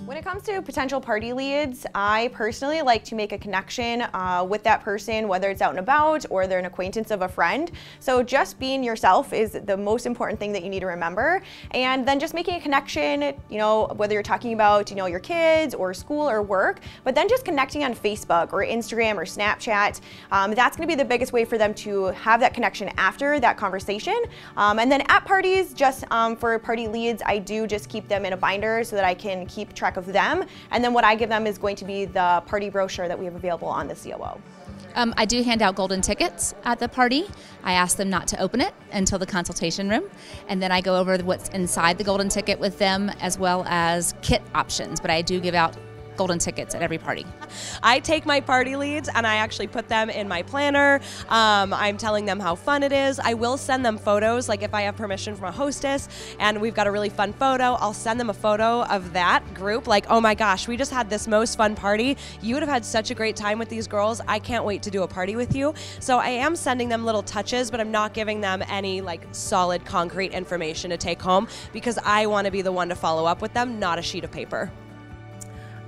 When it comes to potential party leads, I personally like to make a connection with that person, whether it's out and about or they're an acquaintance of a friend. So just being yourself is the most important thing that you need to remember. And then just making a connection, you know, whether you're talking about, you know, your kids or school or work, but then just connecting on Facebook or Instagram or Snapchat. That's going to be the biggest way for them to have that connection after that conversation. And then at parties, just for party leads, I do just keep them in a binder so that I can keep track of them, and then what I give them is going to be the party brochure that we have available on the COO. I do hand out golden tickets at the party. I ask them not to open it until the consultation room, and then I go over what's inside the golden ticket with them as well as kit options, but I do give out golden tickets at every party. I take my party leads and I actually put them in my planner. I'm telling them how fun it is. I will send them photos, like if I have permission from a hostess and we've got a really fun photo, I'll send them a photo of that group, like, oh my gosh, we just had this most fun party. You would have had such a great time with these girls. I can't wait to do a party with you. So I am sending them little touches, but I'm not giving them any like solid concrete information to take home because I want to be the one to follow up with them, not a sheet of paper.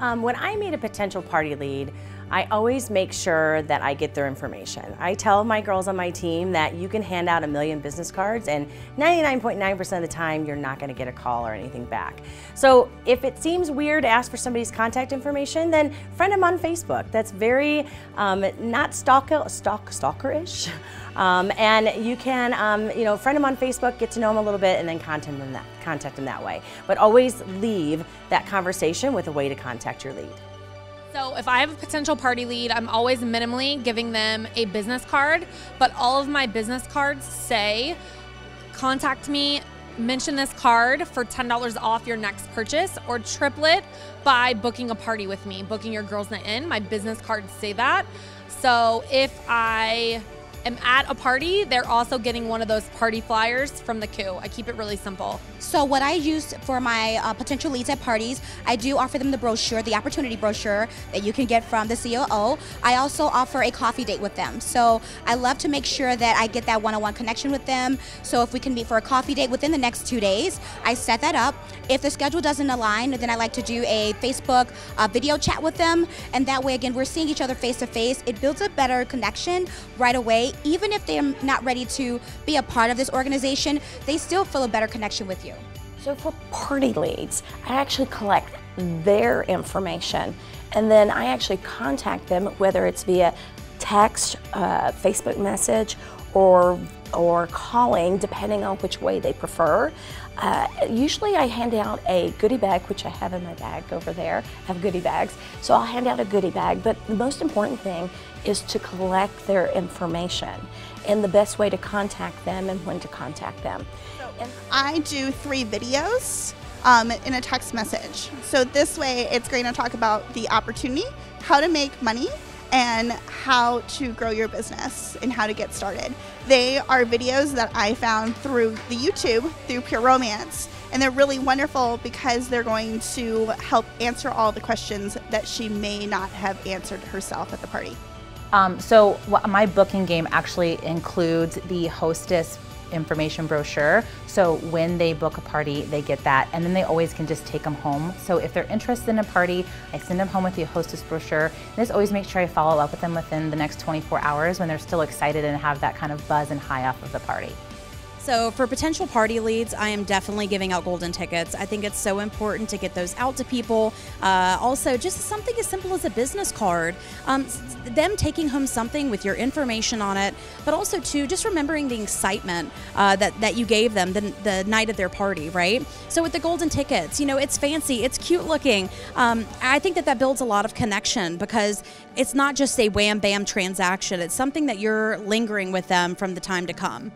When I meet a potential party lead, I always make sure that I get their information. I tell my girls on my team that you can hand out 1,000,000 business cards and 99.9% of the time you're not going to get a call or anything back. So if it seems weird to ask for somebody's contact information, then friend them on Facebook. That's very not stalkerish. And you can you know, friend them on Facebook, get to know them a little bit, and then contact them that way. But always leave that conversation with a way to contact your lead. So if I have a potential party lead, I'm always minimally giving them a business card, but all of my business cards say, contact me, mention this card for $10 off your next purchase, or triple it by booking a party with me, booking your girls' night in. My business cards say that. So if I am at a party, they're also getting one of those party flyers from the coup. I keep it really simple. So what I use for my potential leads at parties, I do offer them the brochure, the opportunity brochure that you can get from the COO. I also offer a coffee date with them. So I love to make sure that I get that one-on-one connection with them. So if we can meet for a coffee date within the next 2 days, I set that up. If the schedule doesn't align, then I like to do a Facebook video chat with them. And that way, again, we're seeing each other face to face. It builds a better connection right away. Even if they're not ready to be a part of this organization, they still feel a better connection with you. So for party leads, I actually collect their information, and then I actually contact them, whether it's via text, Facebook message, or calling, depending on which way they prefer. Usually I hand out a goodie bag, which I have in my bag over there. I have goodie bags, so I'll hand out a goodie bag, but the most important thing is to collect their information and the best way to contact them and when to contact them. I do 3 videos in a text message. So this way it's going to talk about the opportunity, how to make money, and how to grow your business and how to get started. They are videos that I found through the YouTube, through Pure Romance, and they're really wonderful because they're going to help answer all the questions that she may not have answered herself at the party. So my booking game actually includes the hostess information brochure. So when they book a party, they get that, and then they always can just take them home. So if they're interested in a party, I send them home with the hostess brochure. And just always make sure I follow up with them within the next 24 hours when they're still excited and have that kind of buzz and high off of the party. So for potential party leads, I am definitely giving out golden tickets. I think it's so important to get those out to people. Also, just something as simple as a business card. Them taking home something with your information on it, but also too, just remembering the excitement that you gave them the night of their party, right? So with the golden tickets, you know, it's fancy, it's cute looking. I think that builds a lot of connection because it's not just a wham bam transaction. It's something that you're lingering with them from the time to come.